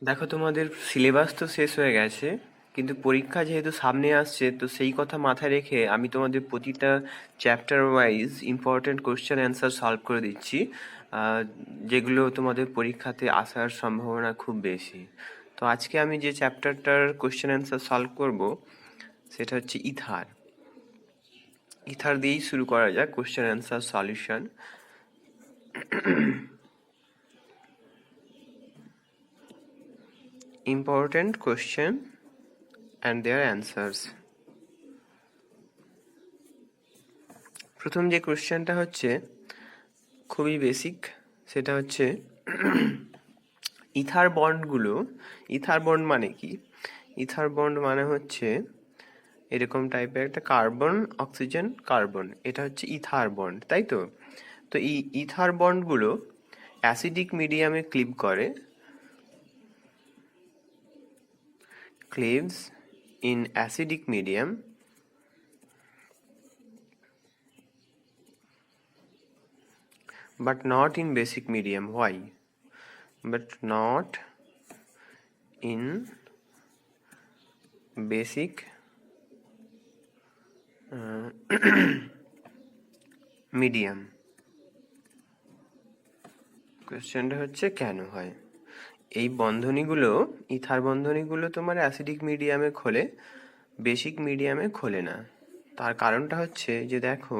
দেখো, তোমাদের সিলেবাস তো শেষ হয়ে গেছে, কিন্তু পরীক্ষা যেহেতু সামনে আসছে, তো সেই কথা মাথায় রেখে আমি তোমাদের প্রতিটা chapter wise important question answer solve করে দিচ্ছি, আহ, যেগুলো তোমাদের পরীক্ষাতে আসার সম্ভাবনা খুব বেশি। তো আজকে আমি যে চ্যাপ্টারটার কোশ্চেন অ্যান্সার সলভ করব সেটা হচ্ছে ইথার। ইথার দিয়েই শুরু করা যাক question answer solution. Important question and their answers. প্রথম যে কোশ্চেনটা হচ্ছে খুবই বেসিক, সেটা হচ্ছে ইথার বন্ডগুলো। ইথার বন্ড মানে কি? ইথার বন্ড মানে হচ্ছে এরকম টাইপের একটা কার্বন অক্সিজেন কার্বন, এটা হচ্ছে ইথার বন্ড, তাই তো? তো এই ইথার বন্ডগুলো অ্যাসিডিক মিডিয়ামে cleaves in acidic medium but not in basic medium. Why? But not in basic medium. কোয়েশ্চেনটা হচ্ছে কেন হয়? এই বন্ধনীগুলো, ইথার বন্ধনীগুলো তোমার অ্যাসিডিক মিডিয়ামে খোলে, বেসিক মিডিয়ামে খোলে না। তার কারণটা হচ্ছে যে দেখো,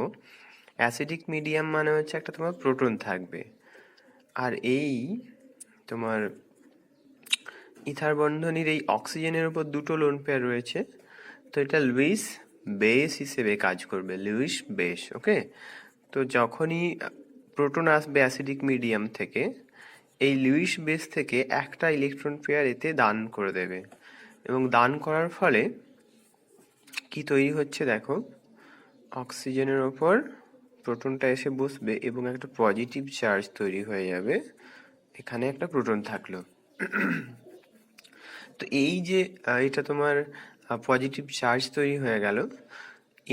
অ্যাসিডিক মিডিয়াম মানে হচ্ছে একটা তোমার প্রোটন থাকবে, আর এই তোমার ইথার বন্ধনীর এই অক্সিজেনের উপর দুটো লোন পেয়ার রয়েছে, তো এটা লুইস বেস হিসেবে কাজ করবে, লুইস বেস। ওকে, তো যখনই প্রোটন আসবে অ্যাসিডিক মিডিয়াম থেকে, এই লুইস বেস থেকে একটা ইলেকট্রন পেয়ার এতে দান করে দেবে, এবং দান করার ফলে কি তৈরি হচ্ছে দেখো, অক্সিজেনের ওপর প্রোটনটা এসে বসবে এবং একটা পজিটিভ চার্জ তৈরি হয়ে যাবে, এখানে একটা প্রোটন থাকলো। তো এই যে এটা তোমার পজিটিভ চার্জ তৈরি হয়ে গেল।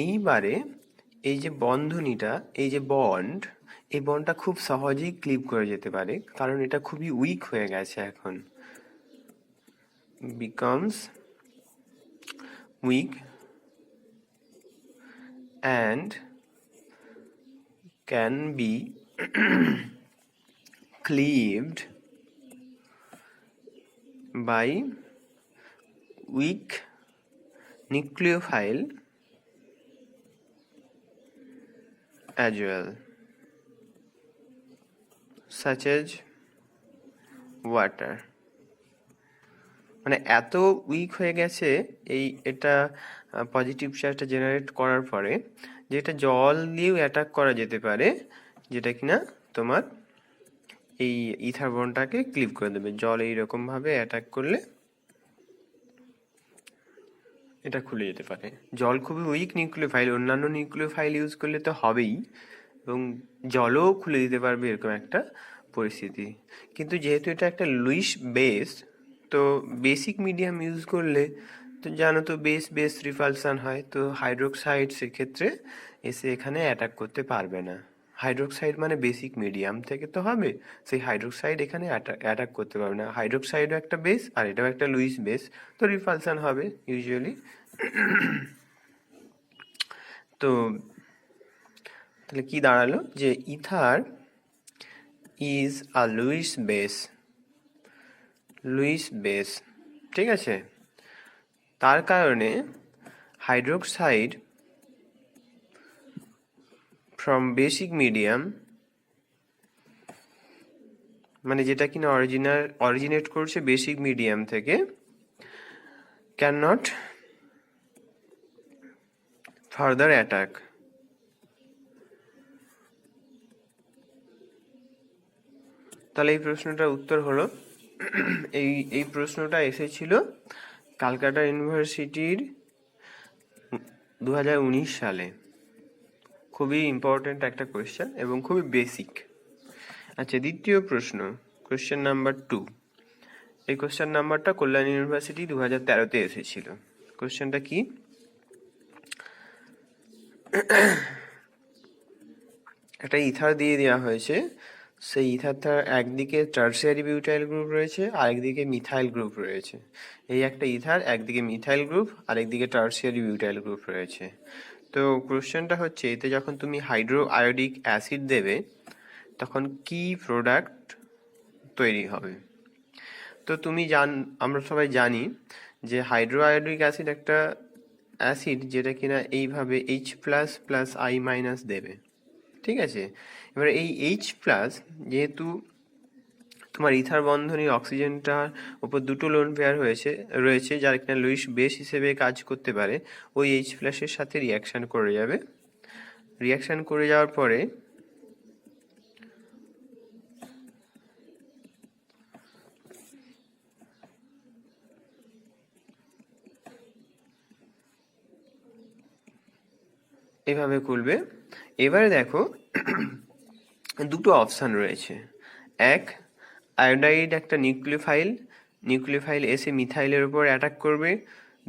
এইবারে এই যে বন্ধনীটা, এই যে বন্ড, এই বন্ডটা খুব সহজেই ক্লিপ করে যেতে পারে, কারণ এটা খুবই উইক হয়ে গেছে এখন, becomes weak and can be cleaved by weak nucleophile as well, such as water. মানে এত উইক হয়ে গেছে এটা পজিটিভ চার্জটা জেনারেট করার পরে, যেটা জল দিয়েও অ্যাটাক করা যেতে পারে, যেটা কিনা তোমার এই ইথার বন্ডটাকে ক্লিপ করে দেবে। জল এইরকম ভাবে অ্যাটাক করলে এটা খুলে যেতে পারে। জল খুবই উইক নিউক্লিওফাইল, অন্যান্য নিউক্লিওফাইল ইউজ করলে তো হবেই, এবং জলও খুলে দিতে পারবে, এরকম একটা পরিস্থিতি। কিন্তু যেহেতু এটা একটা লুইস বেস, তো বেসিক মিডিয়াম ইউজ করলে তো জানো তো, বেস বেস রিপালশন হয়, তো হাইড্রোক্সাইড সেক্ষেত্রে এসে এখানে অ্যাটাক করতে পারবে না। হাইড্রোক্সাইড মানে বেসিক মিডিয়াম থেকে তো হবে, সেই হাইড্রোক্সাইড এখানে অ্যাটাক করতে পারবে না। হাইড্রোক্সাইডও একটা বেস আর এটাও একটা লুইস বেস, তো রিপালশন হবে ইউজুয়ালি। তো তাহলে কি দাঁড়ালো, যে ether is a Luis base, Luis base, ঠিক আছে? তার কারণে হাইড্রোক্সাইড ফ্রম বেসিক মিডিয়াম, মানে যেটা কিনা অরিজিনেট করছে বেসিক মিডিয়াম থেকে, ক্যান নট ফার্দার অ্যাটাক। তাহলে এই প্রশ্নটার উত্তর হলো, এই প্রশ্নটা এসেছিল ক্যালকাটা ইউনিভার্সিটির 2019 সালে। খুবই ইম্পর্টেন্ট একটা কোয়েশ্চেন এবং খুবই বেসিক। আচ্ছা, দ্বিতীয় প্রশ্ন, কোয়েশ্চেন নাম্বার 2। এই কোয়েশ্চেন নাম্বারটা কল্যাণ ইউনিভার্সিটি 2013-তে এসেছিল। কোয়েশ্চেনটা কি? একটা ইথার দিয়ে দেওয়া হয়েছে সেই ইথারটার একদিকে টার্সিয়ারি বিউটাইল গ্রুপ রয়েছে, আরেকদিকে মিথাইল গ্রুপ রয়েছে। এই একটা ইথার, একদিকে মিথাইল গ্রুপ, আরেকদিকে টার্সিয়ারি বিউটাইল গ্রুপ রয়েছে। তো কোশ্চেনটা হচ্ছে, এতে যখন তুমি হাইড্রো আয়োডিক অ্যাসিড দেবে তখন কি প্রোডাক্ট তৈরি হবে? তো আমরা সবাই জানি যে হাইড্রো আয়োডিক অ্যাসিড একটা অ্যাসিড যেটা কিনা এইভাবে H plus plus I minus দেবে, ঠিক আছে। এবার এই H প্লাস, যেহেতু তোমার ইথার বন্ধনীর অক্সিজেনটার উপর দুটো লোন পেয়ার রয়েছে যার কিনা লুইস বেস হিসেবে কাজ করতে পারে, ওই H প্লাসের সাথে রিয়াকশান করে যাবে। রিয়াকশান করে যাওয়ার পরে এভাবে খুলবে। এবারে দেখো দুটো অপশান রয়েছে। এক, আয়োডাইড একটা নিউক্লিওফাইল এসে মিথাইলের উপর অ্যাটাক করবে,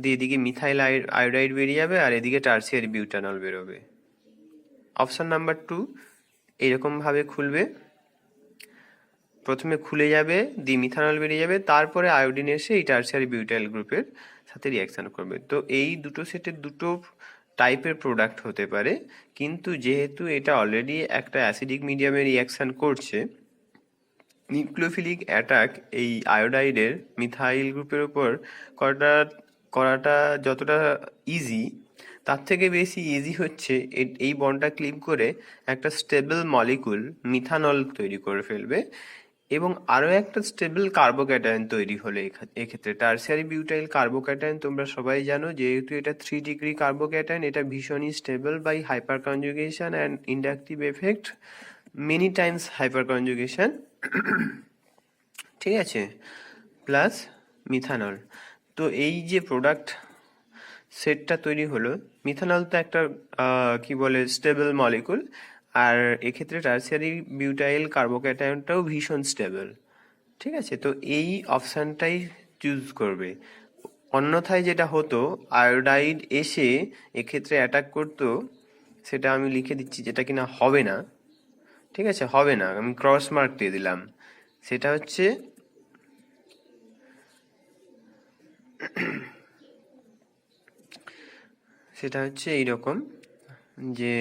দিয়ে এদিকে মিথাইল আয়োডাইড বেরিয়ে যাবে আর এদিকে টার্সিয়ারি বিউটানল বেরোবে। অপশান নাম্বার 2, এইরকমভাবে খুলবে, প্রথমে খুলে যাবে, দিয়ে মিথানল বেরিয়ে যাবে, তারপরে আয়োডিন এসে এই টার্সিয়ারি বিউটাইল গ্রুপের সাথে রিয়াকশান করবে। তো এই দুটো সেটের দুটো টাইপের প্রোডাক্ট হতে পারে, কিন্তু যেহেতু এটা অলরেডি একটা অ্যাসিডিক মিডিয়ামে রিয়াকশান করছে, নিউক্লিওফিলিক অ্যাটাক এই আয়োডাইডের মিথাইল গ্রুপের উপর করাটা যতটা ইজি, তার থেকে বেশি ইজি হচ্ছে এই বন্ডটা ক্লিপ করে একটা স্টেবল মলিকুল মিথানল তৈরি করে ফেলবে, এবং আরও একটা স্টেবল কার্বোক্যাটায়ন তৈরি হলো। এক্ষেত্রে টার্সিয়ারি বিউটাইল কার্বোক্যাটায়ন তোমরা সবাই জানো, যেহেতু এটা 3 ডিগ্রি কার্বোক্যাটায়ন, এটা ভীষণই stable by hyperconjugation and inductive effect, many times hyperconjugation, ঠিক আছে, প্লাস মিথানল। তো এই যে প্রোডাক্ট সেটটা তৈরি হলো, মিথানল তো একটা কি বলে স্টেবল মলিকুল, আর এক্ষেত্রে টার্সিয়ারি বিউটাইল কার্বোক্যাটায়নটাও ভীষণ স্টেবল, ঠিক আছে। তো এই অপশানটাই চুজ করবে। অন্যথায় যেটা হতো, আয়োডাইড এসে এক্ষেত্রে অ্যাটাক করতো, সেটা আমি লিখে দিচ্ছি, যেটা কিনা হবে না, ঠিক আছে, হবে না, আমি ক্রস মার্ক দিয়ে দিলাম। সেটা হচ্ছে এইরকম, যে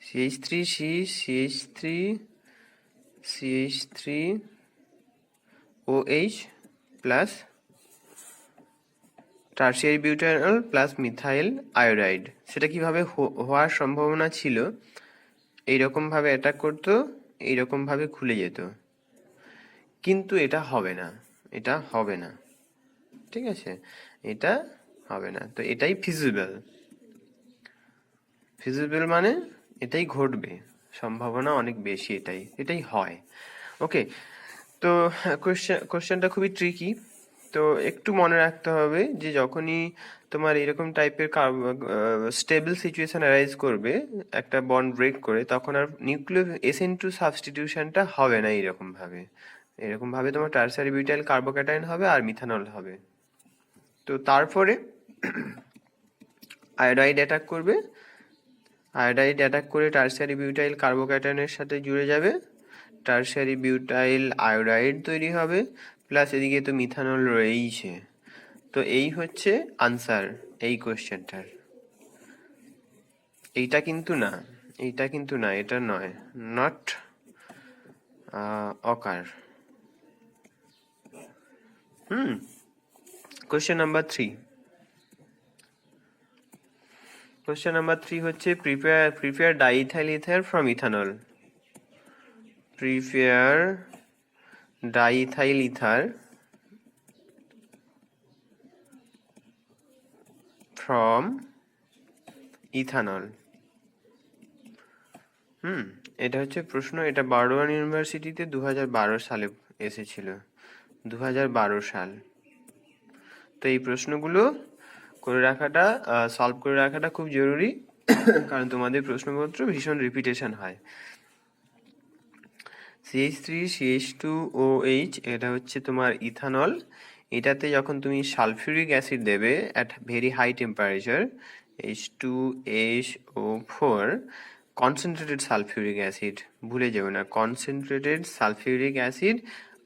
CH3OH plus tertiary butanol plus methyl iodide. সেটা কিভাবে হওয়ার সম্ভাবনা ছিল, এইরকমভাবে অ্যাটাক করতো, এইরকমভাবে খুলে যেত, কিন্তু এটা হবে না, ঠিক আছে, এটা হবে না। তো এটাই ফিজিবল মানে এটাই ঘটবে, সম্ভাবনা অনেক বেশি, এটাই হয়। ওকে, তো কোশ্চেনটা খুবই ট্রিকি। তো একটু মনে রাখতে হবে যে যখনই তোমার এরকম টাইপের স্টেবল সিচুয়েশন অ্যারাইজ করবে একটা বন্ড ব্রেক করে, তখন আর SN2 সাবস্টিটিউশনটা হবে না এরকমভাবে তোমার টার্সিয়ারি বিউটাইল কার্বোক্যাটায়ন হবে আর মিথানল হবে। তো তারপরে আয়োডাইড অ্যাটাক করে টার্সিয়ারি বিউটাইল কার্বোক্যাটায়নের সাথে জুড়ে যাবে, টার্সিয়ারি বিউটাইল আয়োডাইড তৈরি হবে, প্লাস এদিকে তো মিথানল রয়েইছে। তো এই হচ্ছে আনসার এই কোশ্চেনটার। এইটা কিন্তু না, এটা নয়, নট অকার। কোশ্চেন নাম্বার 3 হচ্ছে prepare diethyl ether from ethanol. Prepare diethyl ether from ethanol. এটা হচ্ছে প্রশ্ন, এটা বারডোয়ান ইউনিভার্সিটিতে 2012 সালে এসেছিল, 2012 সাল। তো এই প্রশ্নগুলো সলভ করে রাখাটা খুব জরুরি, কারণ তোমাদের প্রশ্নপত্র ভীষণ রিপিটেশন হয়। CH3CH2OH এটা হচ্ছে তোমার ইথানল। এটাতে যখন তুমি সালফিউরিক অ্যাসিড দেবে at very high temperature, H2SO4, concentrated sulphuric acid, ভুলে যেও না, কনসেন্ট্রেটেড সালফিউরিক অ্যাসিড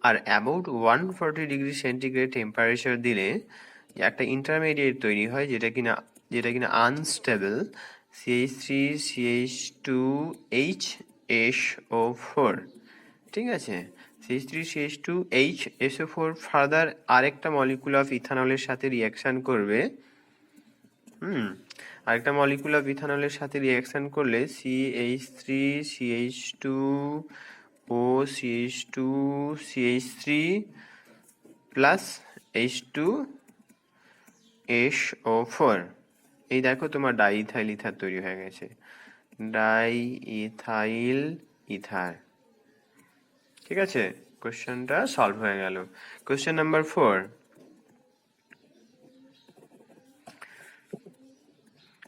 আর অ্যাবাউট 140°C টেম্পারেচার দিলে যে একটা ইন্টারমিডিয়েট তৈরি হয় যেটা কিনা আনস্টেবল, CH3CH2HSO4, ঠিক আছে। CH3CH2HSO4 ফার্দার আরেকটা মলিকুল অফ ইথানলের সাথে রিয়াকশন করবে, আরেকটা মলিকুল অফ ইথানলের সাথে রিয়াকশন করলে CH3CH2OCH2CH3 প্লাস H2SO4, এই দেখো তোমার ডাইইথাইল ইথার তৈরি হয়ে গেছে, ডাইইথাইল ইথার। ঠিক আছে, কোশ্চেনটা সলভ হয়ে গেল। কোশ্চেন নাম্বার 4,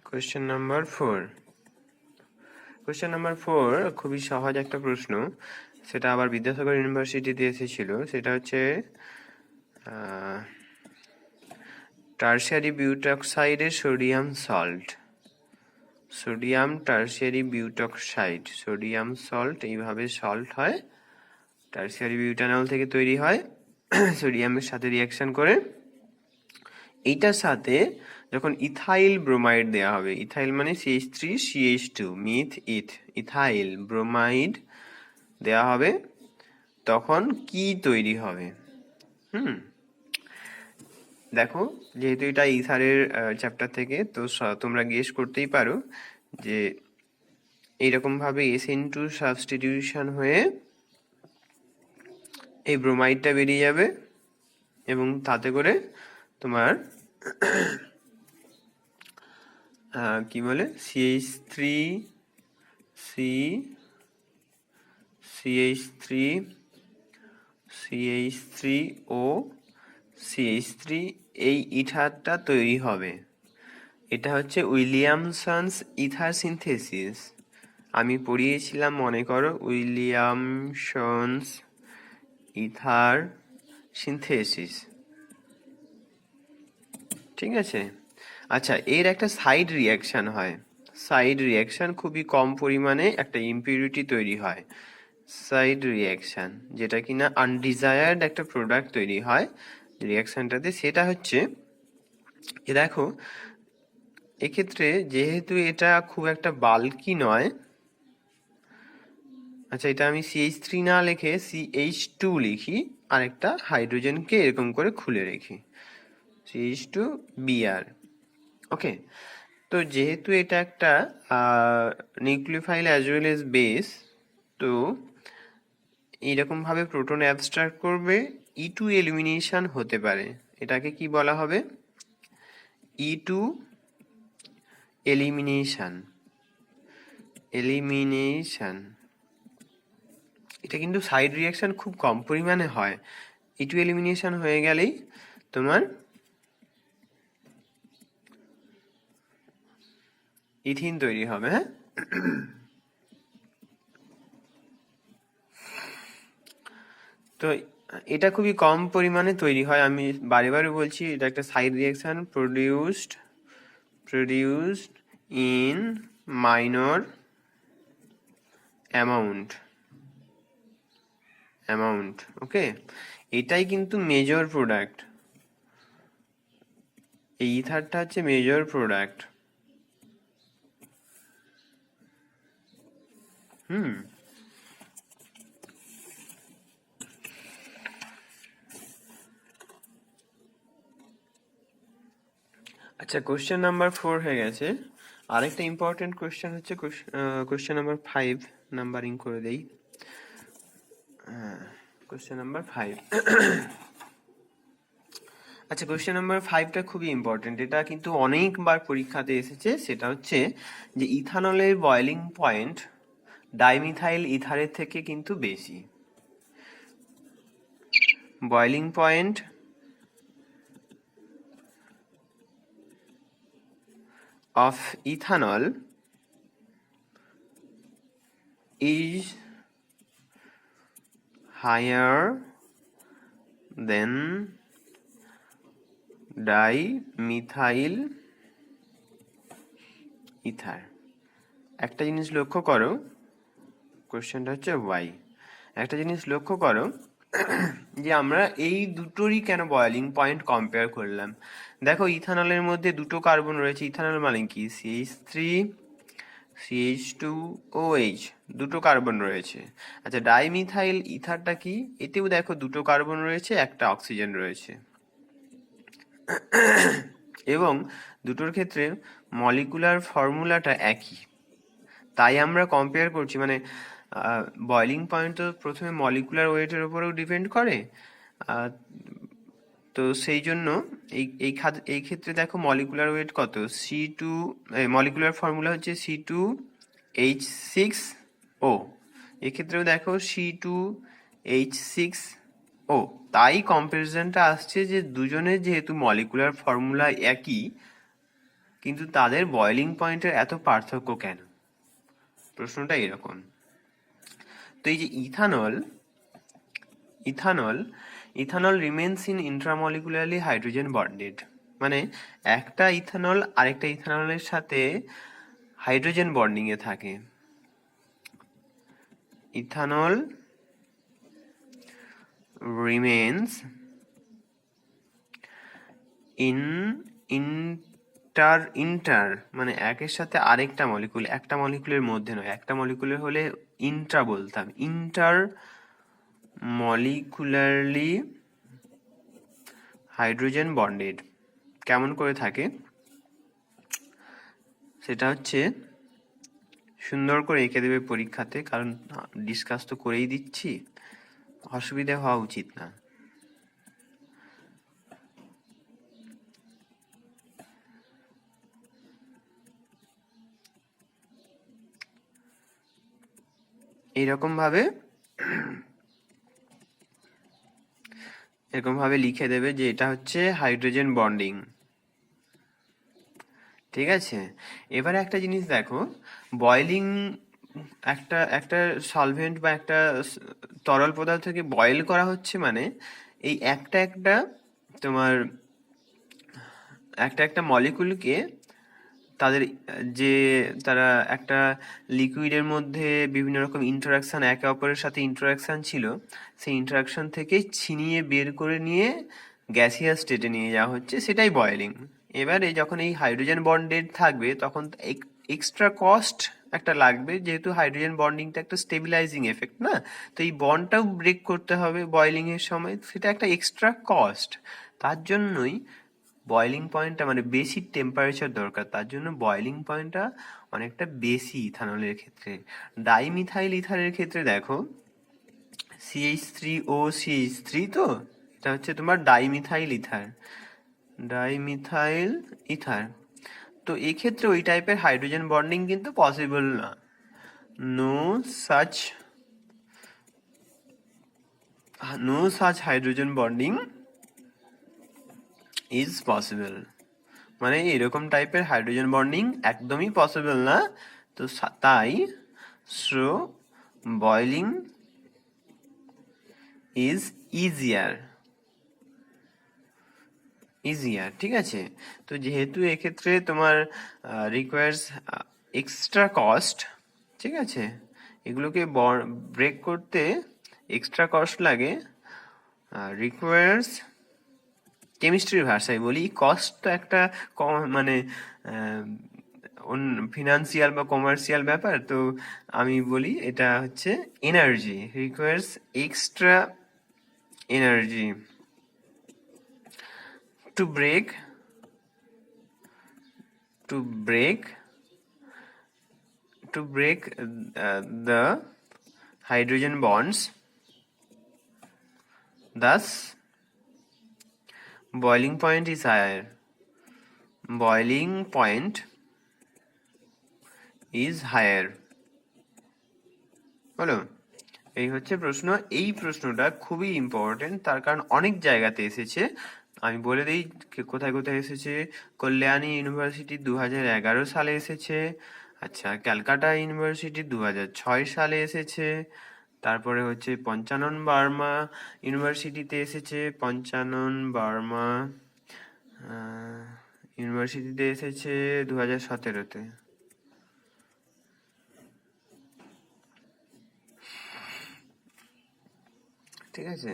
কোশ্চেন নাম্বার 4 খুবই সহজ একটা প্রশ্ন, সেটা আবার বিদ্যাসাগর ইউনিভার্সিটিতে এসেছিল। সেটা হচ্ছে টারশিয়ারি বিউটক্সাইডের sodium salt, sodium tertiary butoxide, sodium salt, এইভাবে সল্ট হয়, টারশিয়ারি বিউটানল থেকে তৈরি হয় সোডিয়ামের সাথে রিয়াকশন করে। এইটার সাথে যখন ইথাইল ব্রোমাইড দেওয়া হবে, ইথাইল মানে CH3CH2, ইথাইল ব্রোমাইড দেওয়া হবে, তখন কি তৈরি হবে? দেখো, যেহেতু এটা ইথারের চ্যাপ্টার থেকে, তো তোমরা গেস করতেই পারো যে এইরকম ভাবে SN2 সাবস্টিটিউশন হয়ে এই ব্রোমাইডটা বেরিয়ে যাবে এবং তাতে করে তোমার কি বলে CH3 এই ইথারটা তৈরি হবে। এটা হচ্ছে উইলিয়ামসনস ইথার সিনথেসিস। আমি পড়িয়েছিলাম, মনে করো, উইলিয়ামসনস ইথার সিনথেসিস, ঠিক আছে। আচ্ছা, এর একটা সাইড রিয়াকশন হয়, সাইড রিয়াকশন খুবই কম পরিমাণে একটা ইম্পিউরিটি তৈরি হয়, সাইড রিয়াকশন, যেটা কিনা আনডিজায়ার্ড একটা প্রোডাক্ট তৈরি হয় রিয়াকশনটাতে। সেটা হচ্ছে, এ দেখো, এক্ষেত্রে যেহেতু এটা খুব একটা বাল্কি নয়, আচ্ছা, এটা আমি CH3 না লিখে CH2 লিখি, আর একটা হাইড্রোজেনকে এরকম করে খুলে রেখি, CH2Br, ওকে। তো যেহেতু এটা একটা nucleophile as well as base, তো এইরকম ভাবে প্রোটন অ্যাবস্ট্রাক্ট করবে, E2 এলিমিনেশন হতে পারে। এটাকে কি বলা হবে? E2 এলিমিনেশন, এটা কিন্তু সাইড রিয়াকশন খুব কম পরিমাণে হয়। E2 এলিমিনেশন হয়ে গেলেই তোমার ইথিন তৈরি হবে। হ্যাঁ, তো এটা খুবই কম পরিমাণে তৈরি হয়, আমি বারে বারে বলছি, এটা একটা side reaction produced in minor amount, ওকে। এটাই কিন্তু মেজর প্রোডাক্ট, এই ইথারটা হচ্ছে মেজর প্রোডাক্ট। আচ্ছা, কোশ্চেন নাম্বার 4 হয়ে গেছে। আরেকটা ইম্পর্টেন্ট কোশ্চেন হচ্ছে কোশ্চেন নাম্বার 5, নাম্বারিং করে দেই। কোশ্চেন নাম্বার 5, আচ্ছা, কোশ্চেন নাম্বার 5টা খুবই ইম্পর্টেন্ট, এটা কিন্তু অনেকবার পরীক্ষাতে এসেছে। সেটা হচ্ছে যে ইথানলের বয়েলিং পয়েন্ট ডাইমিথাইল ইথারের থেকে কিন্তু বেশি। Boiling point of ethanol is higher than dimethyl ether. একটা জিনিস লক্ষ্য করো, কোশ্চেনটা হচ্ছে ওয়াই। একটা জিনিস লক্ষ্য করো যে আমরা এই দুটোরই কেন বয়েলিং পয়েন্ট কম্পেয়ার করলাম। দেখো ইথানলের মধ্যে দুটো কার্বন রয়েছে, ইথানল মানে কি CH3 CH2OH, দুটো কার্বন রয়েছে। আচ্ছা ডাইমিথাইল ইথারটা কি, এতেও দেখো দুটো কার্বন রয়েছে, একটা অক্সিজেন রয়েছে, এবং দুটোর ক্ষেত্রে মলিকুলার ফর্মুলাটা একই। তাই আমরা কম্পেয়ার করছি, মানে বয়লিং পয়েন্ট তো প্রথমে মলিকুলার ওয়েটের উপরেও ডিপেন্ড করে। তো সেই জন্য এই ক্ষেত্রে দেখো মলিকুলার ওয়েট কত, C2, মলিকুলার ফর্মুলা হচ্ছে C2H6O, এক্ষেত্রেও দেখো C2H6O। তাই কম্পারিজনটা আসছে যে দুজনের যেহেতু মলিকুলার ফর্মুলা একই, কিন্তু তাদের বয়লিং পয়েন্টের এত পার্থক্য কেন, প্রশ্নটা এরকম। তো এই যে ethanol remains in intramolecularly hydrogen bonded, মানে একটা ইথানল আরেকটা ইথানলের সাথে হাইড্রোজেন বন্ডিং এ থাকে। ইথানল রিমেন্স ইন ইন্টার মানে একের সাথে আরেকটা মলিকুল, একটা মলিকুলের মধ্যে নয়, একটা মলিকুলের হলে ইন্ট্রা বলতাম, ইন্টার মলিকুলারলি হাইড্রোজেন বন্ডেড কেমন করে থাকে সেটা হচ্ছে সুন্দর করে এঁকে দেবে পরীক্ষাতে, কারণ ডিসকাস তো করেই দিচ্ছি, অসুবিধা হওয়া উচিত না। এরকম ভাবে লিখে দেবে যে এটা হচ্ছে হাইড্রোজেন বন্ডিং, ঠিক আছে। এবারে একটা জিনিস দেখো, বয়েলিং একটা সলভেন্ট বা একটা তরল পদার্থকে বয়েল করা হচ্ছে, মানে এই তোমার একটা মলিকুলকে তারা একটা লিকুইডের মধ্যে বিভিন্ন রকম ইন্টারাকশন, একে অপরের সাথে ইন্টারাকশন ছিল, সেই ইন্টারাকশন থেকে ছিনিয়ে বের করে নিয়ে গ্যাসিয়াস স্টেটে নিয়ে যাওয়া হচ্ছে, সেটাই বয়েলিং। এবারে যখন এই হাইড্রোজেন বন্ডেড থাকবে তখন এক্সট্রা কস্ট একটা লাগবে, যেহেতু হাইড্রোজেন বন্ডিংটা একটা স্টেবিলাইজিং এফেক্ট না, তো এই বন্ডটাও ব্রেক করতে হবে বয়েলিং এর সময়, সেটা একটা এক্সট্রা কস্ট। তার জন্যই বয়েলিং পয়েন্টটা মানে বেশি টেম্পারেচার দরকার, তার জন্য বয়েলিং পয়েন্টটা অনেকটা বেশি ইথানলের ক্ষেত্রে। ডাইমিথাইল ইথারের ক্ষেত্রে দেখো CH3O CH3, তো এটা হচ্ছে তোমার ডাইমিথাইল ইথার। তো এই ক্ষেত্রে ওই টাইপের হাইড্রোজেন বন্ডিং কিন্তু পসিবল না, no such hydrogen bonding is possible, মানে এরকম টাইপের হাইড্রোজেন বন্ডিং একদমই পসিবল না। তো তাই বয়েলিং ইজ ইজিয়ার, ঠিক আছে। তো যেহেতু এক্ষেত্রে তোমার রিকোয়ার্স এক্সট্রা কস্ট, ঠিক আছে, এগুলোকে ব্রেক করতে এক্সট্রা কস্ট লাগে, রিকোয়ার্স কেমিস্ট্রির ভাষায় বলি কস্ট তো একটা মানে ফিনান্সিয়াল বা কমার্শিয়াল ব্যাপার, তো আমি বলি এটা হচ্ছে energy, requires extra energy to break the hydrogen bonds, thus boiling point is higher, বলো। এই হচ্ছে প্রশ্ন। এই প্রশ্নটা খুবই ইম্পর্টেন্ট, তার কারণ অনেক জায়গাতে এসেছে। আমি বলে দিই কোথায় কোথায় এসেছে। কল্যাণী ইউনিভার্সিটি 2011 সালে এসেছে, আচ্ছা ক্যালকাটা ইউনিভার্সিটি 2006 সালে এসেছে, তারপরে হচ্ছে পঞ্চানন বার্মা ইউনিভার্সিটিতে এসেছে, ইউনিভার্সিটিতে এসেছে 2017-তে। ঠিক আছে।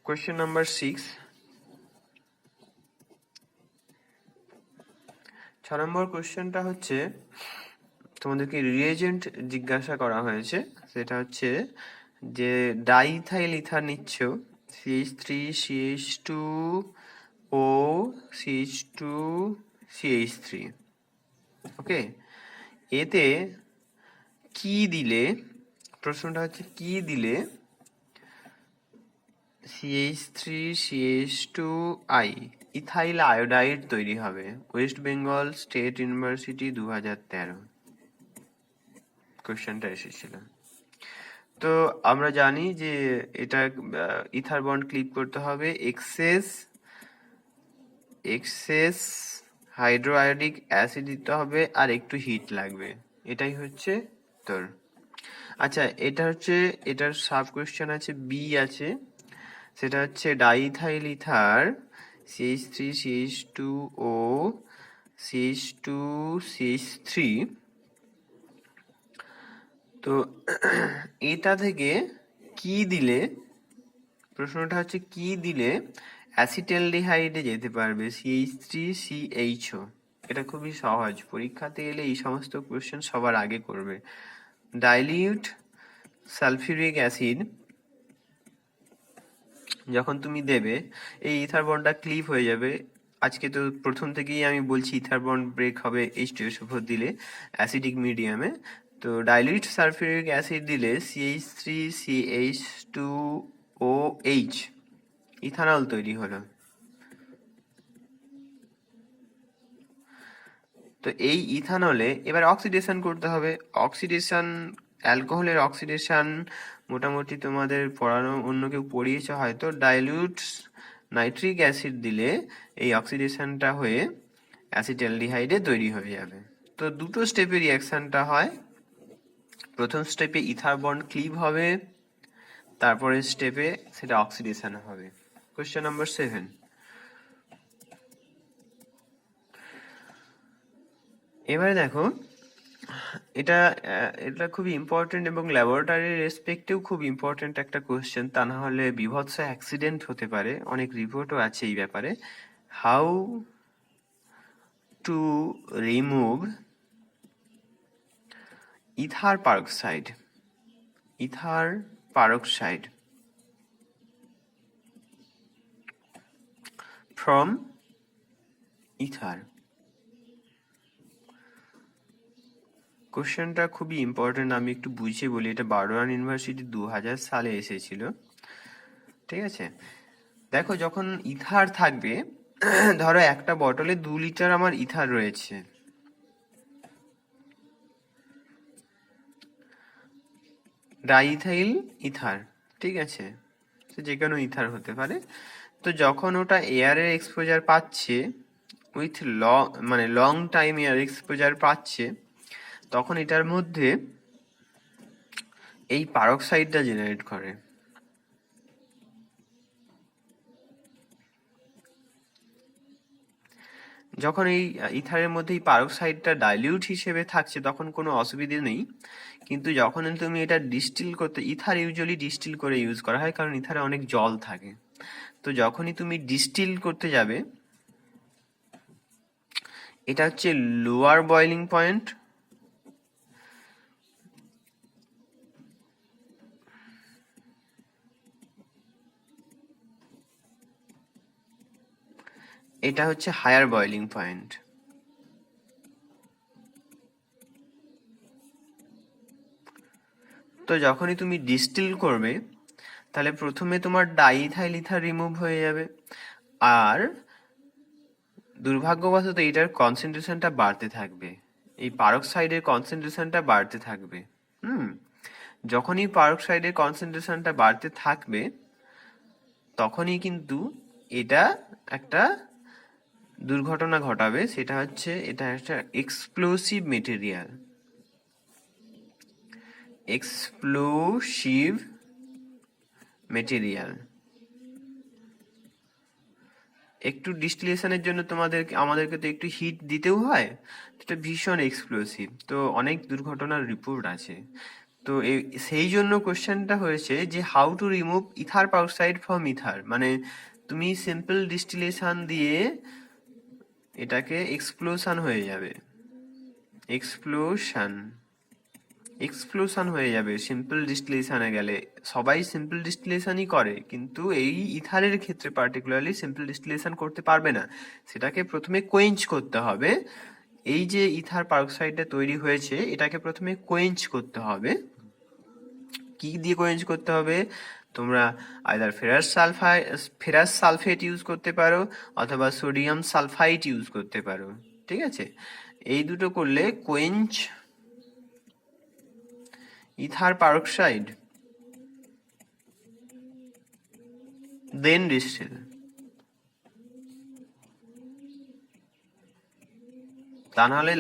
কোয়েশ্চেন নাম্বার 6, 6 নম্বর কোয়েশ্চেনটা হচ্ছে তোমাদেরকে রিয়েজেন্ট জিজ্ঞাসা করা হয়েছে, সেটা হচ্ছে যে ডাইইথাইল ইথার নিচ্ছ, CH3 CH2 O CH2 CH3, ওকে, এতে কি দিলে, প্রশ্নটা হচ্ছে কি দিলে CH3CH2I ইথাইল আয়োডাইড তৈরি হবে? ওয়েস্ট বেঙ্গল স্টেট ইউনিভার্সিটি 2013 কোয়েশ্চেনটা এসেছিল। তো আমরা জানি যে এটা ইথার বন্ড ক্লিপ করতে হবে, এক্সেস হাইড্রোআয়োডিক অ্যাসিড দিতে হবে, আর একটু হিট লাগবে, এটাই হচ্ছে তোর। আচ্ছা, এটা হচ্ছে, এটার সাব কোয়েশ্চেন আছে, বি আছে, সেটা হচ্ছে diethyl ether CH3 CH2O CH2 CH3, তো এটা থেকে কি দিলে, প্রশ্নটা হচ্ছে কি দিলে অ্যাসিটালডিহাইডে যেতে পারবে, CH3CHO। এটা খুবই সহজ, পরীক্ষাতে এলে এই সমস্ত কোয়েশ্চেন সবার আগে করবে। ডাইলিউট সালফিউরিক অ্যাসিড যখন তুমি দেবে, এই ইথার বন্ডটা ক্লিপ হয়ে যাবে। আজকে তো প্রথম থেকেই আমি বলছি ইথার বন্ড ব্রেক হবে H2SO4 দিলে অ্যাসিডিক মিডিয়ামে। তো ডাইলিউট সালফিউরিক অ্যাসিড দিলে CH3CH2OH ইথানল তৈরি হলো। তো এই ইথানলে এবার অক্সিডেশন করতে হবে। অক্সিডেশন, অ্যালকোহলের অক্সিডেশন মোটামুটি তোমাদের পড়ানো, অন্য কেউ পড়িয়েছে হয়তো। ডাইলিউট নাইট্রিক অ্যাসিড দিলে এই অক্সিডেশনটা হয়ে অ্যাসিটালডিহাইডে তৈরি হয়ে যাবে। তো দুটো স্টেপে রিয়াকশনটা হয়। প্রথম স্টেপে ইথার বন্ড ক্লিভ হবে, তারপরে স্টেপে সেটা অক্সিডেশন হবে। কোয়েশ্চেন নাম্বার 7, এবারে দেখো, এটা এটা খুবই ইম্পর্টেন্ট এবং ল্যাবরেটরি রেসপেক্টেও খুব ইম্পর্টেন্ট একটা কোয়েশ্চেন, তা না হলে বিভৎস অ্যাক্সিডেন্ট হতে পারে, অনেক রিপোর্টও আছে এই ব্যাপারে। How to remove ether peroxide from ether? কোশ্চেনটা খুবই ইম্পর্টেন্ট, আমি একটু বুঝিয়ে বলি। এটা বারডোয়ান ইউনিভার্সিটি 2000 সালে এসেছিল, ঠিক আছে। দেখো, যখন ইথার থাকবে, ধরো একটা বটলে 2 লিটার আমার ইথার রয়েছে, ডাইইথাইল ইথার, ঠিক আছে, যে কোনো ইথার হতে পারে। তো যখন ওটা এয়ারের এক্সপোজার পাচ্ছে, with long time air exposure পাচ্ছে, তখন এটার মধ্যে এই পারক্সাইডটা জেনারেট করে। যখন এই ইথারের মধ্যে এই পারক্সাইডটা ডাইলিউট হিসেবে থাকছে তখন কোনো অসুবিধে নেই, কিন্তু যখন তুমি এটা ডিস্টিল করতে, ইথার ইউজুয়ালি ডিস্টিল করে ইউজ করা হয় কারণ ইথারে অনেক জল থাকে। তো যখনই তুমি ডিস্টিল করতে যাবে, এটা হচ্ছে লোয়ার বয়লিং পয়েন্ট, এটা হচ্ছে হায়ার বয়লিং পয়েন্ট। তো যখনই তুমি ডিস্টিল করবে, তাহলে প্রথমে তোমার ডাইইথাইল ইথার রিমুভ হয়ে যাবে, আর দুর্ভাগ্যবশত এটার কনসেন্ট্রেশনটা বাড়তে থাকবে, এই পারক্সাইডের কনসেন্ট্রেশনটা বাড়তে থাকবে। যখনই পারক্সাইডের কনসেন্ট্রেশনটা বাড়তে থাকবে, তখনই কিন্তু এটা একটা দুর্ঘটনা ঘটাবে, সেটা হচ্ছে এটা একটা এক্সপ্লোসিভ মেটেরিয়াল। একটু ডিস্টিলেশনের জন্য আমাদেরকে তো একটু হিট দিতেও হয়, এটা ভীষণ এক্সপ্লোসিভ। তো অনেক দুর্ঘটনার রিপোর্ট আছে। তো সেই জন্য কোশ্চেনটা হয়েছে যে how to remove ether peroxide from ether, মানে তুমি সিম্পল ডিস্টিলেশন দিয়ে এটাকে এক্সপ্লোশন হয়ে যাবে, এক্সপ্লোশন হয়ে যাবে সিম্পল ডিস্টিলেশনে গেলে। সবাই সিম্পল ডিস্টিলেশনই করে, কিন্তু এই ইথারের ক্ষেত্রে পার্টিকুলারলি সিম্পল ডিস্টিলেশন করতে পারবে না, সেটাকে প্রথমে কোয়েঞ্চ করতে হবে। এই যে ইথার পারক্সাইডটা তৈরি হয়েছে এটাকে প্রথমে কোয়েঞ্চ করতে হবে। কি দিয়ে কোয়েঞ্চ করতে হবে? তোমরা আইদার ফেরাস সালফেট ইউজ করতে পারো অথবা সোডিয়াম সালফাইড ইউজ করতে পারো, ঠিক আছে? এই দুটো করলে কোয়েঞ্চ ইথার পারক্সাইড দেন ডিস্টিল। তা নাহলে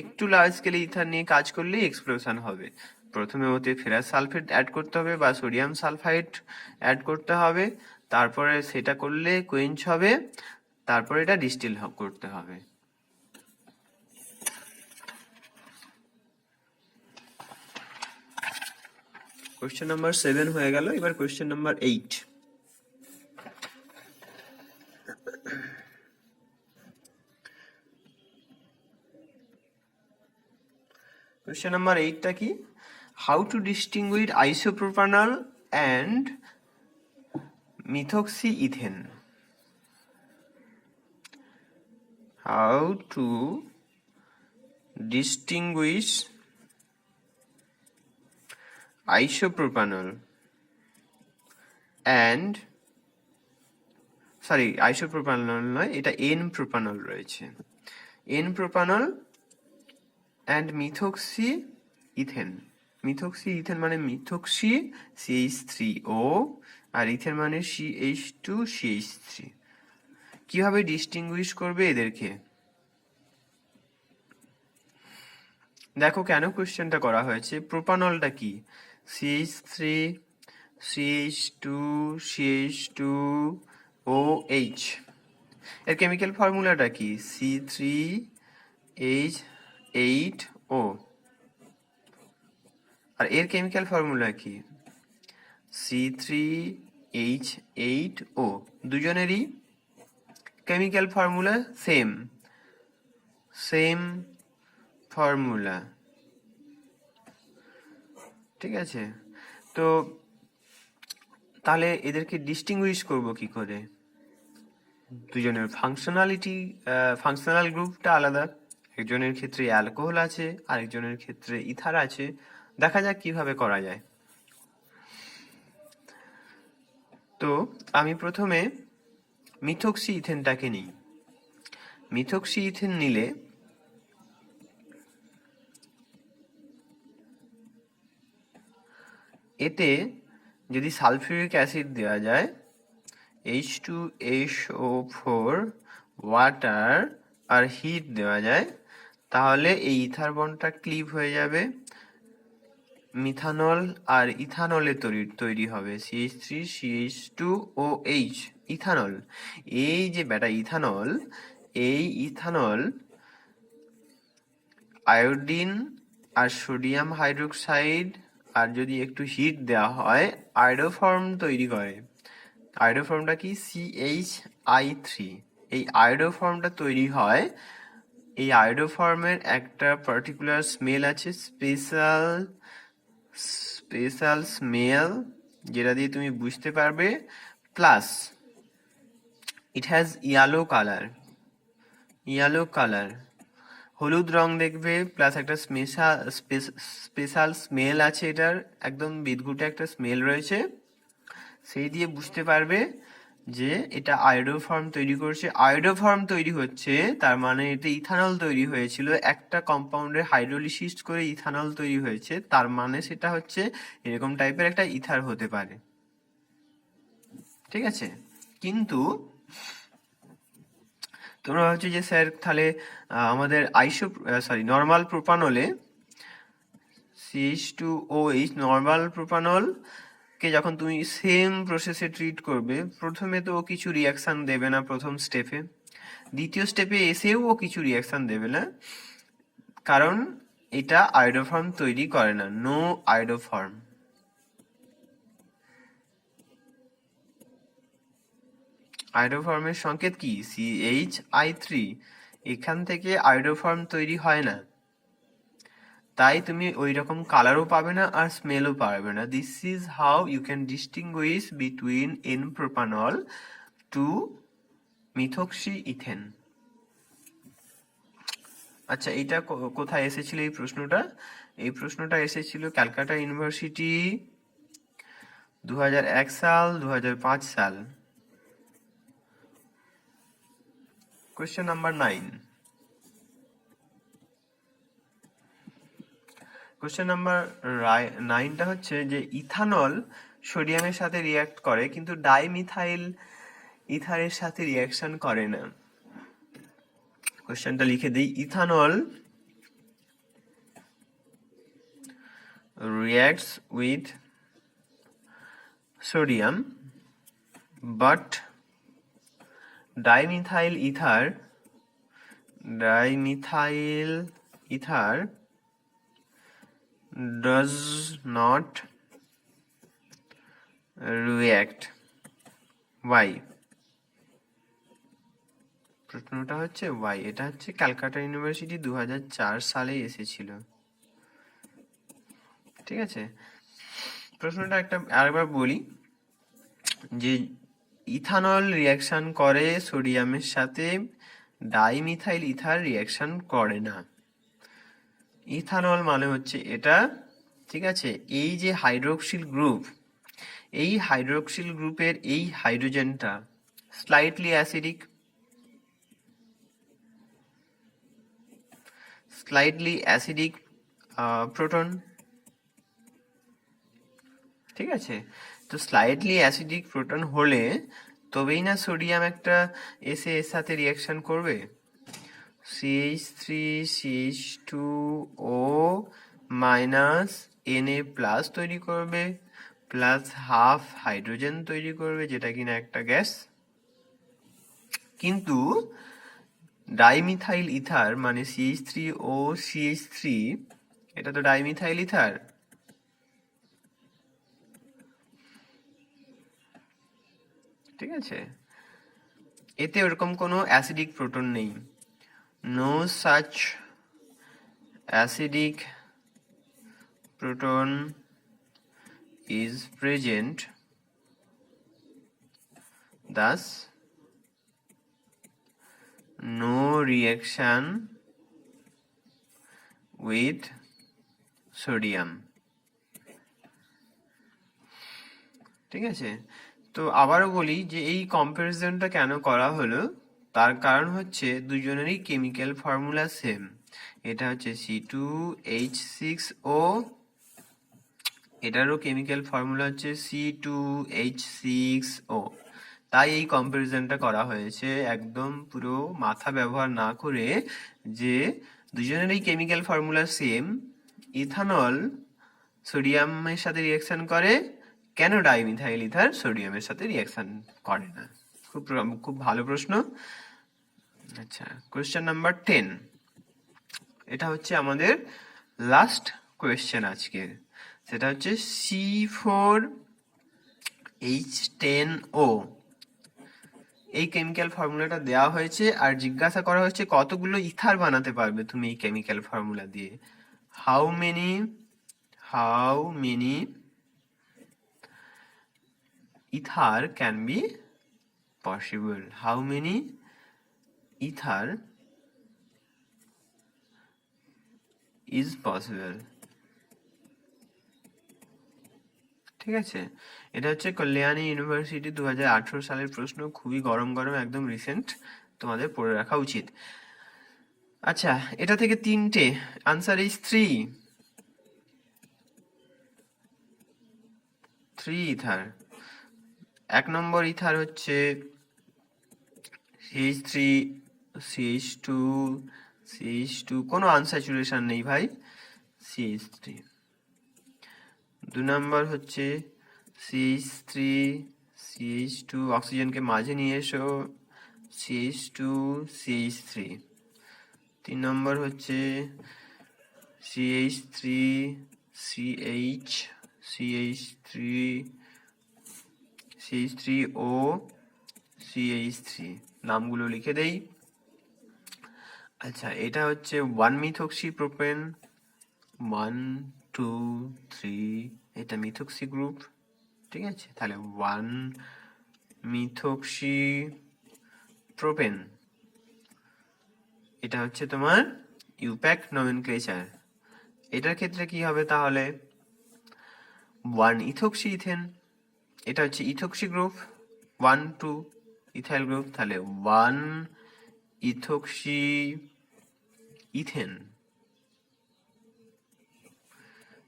একটু লার্জ স্কেলে ইথার নিয়ে কাজ করলেই এক্সপ্লোশন হবে। প্রথমে ওতে ফেরাস সালফেট অ্যাড করতে হবে বা সোডিয়াম সালফাইড অ্যাড করতে হবে, তারপরে সেটা করলে কোয়েঞ্চ হবে, তারপরে এটা ডিস্টিল করতে হবে। কোয়েশ্চেন নাম্বার 7 হয়ে গেল, এবার কোয়েশ্চেন নাম্বার 8। কোয়েশ্চেন নাম্বার 8টা কি? How to distinguish isopropanol and methoxyethane. How to distinguish isopropanol and isopropanol নয়, এটা N-propanol রয়েছে, N-propanol and মিথক্সিইথেন। মিথক্সিইথেন মানে মিথক্সি CH3O আর ইথেন মানে CH2CH3। কিভাবে ডিস্টিংগুইশ করবে এদেরকে? দেখো কেন কোশ্চেনটা করা হয়েছে। প্রোপানলটা কি? CH3 CH2 CH2OH। এর কেমিক্যাল ফর্মুলাটা কি? C3H8O। আর এর কেমিক্যাল ফর্মুলা কি? C3H8O। দুজনেরই কেমিক্যাল ফর্মুলা সেম ফর্মুলা, ঠিক আছে? তো তাহলে এদেরকে ডিস্টিংগুইশ করব কি করে? দুজনের ফাংশনাল গ্রুপটা আলাদা, একজনের ক্ষেত্রে অ্যালকোহল আছে আরেকজনের ক্ষেত্রে ইথার আছে। দেখা যাক কিভাবে করা যায়। তো আমি প্রথমে মিথক্সিইথেনটাকে নিই। মিথক্সিইথেন নিলে এতে যদি সালফিউরিক অ্যাসিড দেওয়া যায়, H2SO4 ওয়াটার আর হিট দেওয়া যায়, তাহলে এই ইথার বন্ডটা ক্লিভ হয়ে যাবে, মিথানল আর ইথানলে তৈরি হবে CH3CH2OH ইথানল। এই যে ইথানল, এই ইথানল আয়োডিন আর সোডিয়াম হাইড্রোক্সাইড আর যদি একটু হিট দেওয়া হয় আয়োডোফর্ম তৈরি করে। আয়োডোফর্মটা কি? CH3। এই আয়োডোফর্মটা তৈরি হয়। এই আয়োডোফর্মের একটা পার্টিকুলার স্মেল আছে, স্পেশাল স্মেল, যেটা দিয়ে তুমি বুঝতে পারবে। Plus it has yellow colour, হলুদ রং দেখবে, প্লাস একটা স্পেশাল স্মেল আছে, এটার একদম বিদঘুটে একটা স্মেল রয়েছে। সেই দিয়ে বুঝতে পারবে যে এটা আয়োডোফর্ম তৈরি করছে। আয়োডোফর্ম তৈরি হচ্ছে তার মানে এটা ইথানল তৈরি হয়েছিল, একটা কম্পাউন্ডের হাইড্রোলিসিস করে ইথানল তৈরি হয়েছে, তার মানে সেটা হচ্ছে এরকম টাইপের একটা ইথার হতে পারে, ঠিক আছে? কিন্তু তোমরা ভাবছো যে স্যার তাহলে আমাদের নর্মাল প্রোপানলে CH2OH নর্মাল প্রোপানল কে যখন তুমি সেম প্রসেসে ট্রিট করবে, প্রথমে তো ও কিছু রিয়াকশন দেবে না প্রথম স্টেপে, দ্বিতীয় স্টেপে এসেও ও কিছু রিয়াকশন দেবে না, কারণ এটা আয়োডোফর্ম তৈরি করে না, নো আয়োডোফর্ম। আয়োডোফর্মের সংকেত কি? CH3। এখান থেকে আয়োডোফর্ম তৈরি হয় না, তাই তুমি ওই রকম কালারও পাবে না আর স্মেলও পাবে না। This is how you can distinguish between n propanol two methoxy ethane. আচ্ছা, এটা কোথায় এসেছিল এই প্রশ্নটা? এই প্রশ্নটা এসেছিল ক্যালকাটা ইউনিভার্সিটি 2001 সাল, 2005 সাল। Question number 9। কোয়েশ্চেন নাম্বার 9টা হচ্ছে যে ইথানল সোডিয়ামের সাথে রিয়াক্ট করে কিন্তু ডাইমিথাইল ইথারের সাথে রিয়াকশন করে না। কোয়েশ্চেনটা লিখে দিই, ethanol reacts with sodium but dimethyl ether does not react. Why? প্রশ্নটা হচ্ছে why। এটা হচ্ছে ক্যালকাটা ইউনিভার্সিটি 2004 সালে এসেছিল। ঠিক আছে, প্রশ্নটা আরেকবার বলি যে ইথানল রিয়াকশন করে সোডিয়ামের সাথে, ডাইমিথাইল ইথার রিয়াকশন করে না। ইথানল মানে হচ্ছে এটা, ঠিক আছে। এই যে হাইড্রোক্সিল গ্রুপ, এই হাইড্রোক্সিল গ্রুপের এই হাইড্রোজেনটা স্লাইটলি অ্যাসিডিক, প্রোটন। ঠিক আছে, তো স্লাইটলি অ্যাসিডিক প্রোটন হলে তবেই না সোডিয়াম একটা এসে এর সাথে রিয়াকশন করবে। CH3CH2O মাইনাস Na+ তৈরি করবে, প্লাস হাফ হাইড্রোজেন তৈরি করবে, যেটা কিনা একটা গ্যাস। কিন্তু ডাইমিথাইল ইথার মানে CH3OCH3, এটা তো ডাইমিথাইল ইথার। ঠিক আছে, এতে ওরকম কোনো অ্যাসিডিক প্রোটন নেই। No such acidic proton is present, thus no reaction with sodium। ঠিক আছে, তো আবারও বলি যে এই কম্পারিজনটা কেন করা হলো, তার কারণ হচ্ছে দুজনেরই কেমিক্যাল ফর্মুলা সেম। এটা হচ্ছে C2H6O, এটারও কেমিক্যাল ফর্মুলা হচ্ছে C2H6O। তাই এই কম্পারিজনটা করা হয়েছে, একদম পুরো মাথা ব্যবহার না করে, যে দুজনেরই কেমিক্যাল ফর্মুলা সেম, ইথানল সোডিয়ামের সাথে রিয়াকশন করে, কেন ডাইমিথাইল ইথার সোডিয়ামের সাথে রিয়াকশন করে না। খুব ভালো প্রশ্ন। আচ্ছা, কোয়েশ্চেন নাম্বার 10। এটা হচ্ছে আমাদের লাস্ট কোয়েশ্চেন আজকের। সেটা হচ্ছে C4H10O। এই কেমিক্যাল ফর্মুলাটা দেওয়া হয়েছে আর জিজ্ঞাসা করা হচ্ছে কতগুলো ইথার বানাতে পারবে তুমি এই কেমিক্যাল ফর্মুলা দিয়ে। How many ether can be possible? How many ether is possible? ঠিক আছে, এটা হচ্ছে কল্যাণী ইউনিভার্সিটি 2018 সালের প্রশ্ন, খুবই গরম গরম, একদম রিসেন্ট, তোমাদের পড়ে রাখা উচিত। আচ্ছা, এটা থেকে 3টে, answer is 3 ether. 1 number ether হচ্ছে CH3 CH2 CH2, কোনো আনস্যাচুরেশন নেই ভাই, CH3। 2 নম্বর হচ্ছে CH3 CH2, অক্সিজেনকে মাঝে নিয়ে এসো, CH2 CH3। 3 নম্বর হচ্ছে CH3 CH3O CH3 নামগুলো লিখে দেই। আচ্ছা, এটা হচ্ছে 1-মিথক্সি প্রোপেন, 1 2 3, এটা মিথক্সি গ্রুপ, ঠিক আছে। তাহলে 1-মিথক্সি প্রোপেন, এটা হচ্ছে তোমার ইউপ্যাক নমেনক্লেচার। এটার ক্ষেত্রে কি হবে তাহলে, 1-ইথক্সি ইথেন, এটা হচ্ছে ইথক্সি গ্রুপ, 1 2 ইথাইল গ্রুপ, তাহলে 1-ইথক্সি ইথেন।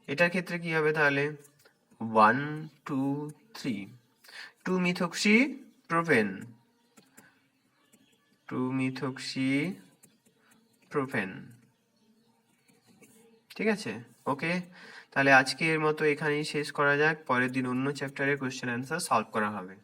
এটার ক্ষেত্রে কি হবে তাহলে, 1 2 3 2-মিথক্সি প্রোপেন, 2-মিথক্সি প্রোপেন, ঠিক আছে। ওকে, তাহলে আজকের মতো এখানেই শেষ করা যাক, পরের দিন অন্য চ্যাপ্টারে কোশ্চেন অ্যান্সার সলভ করা হবে।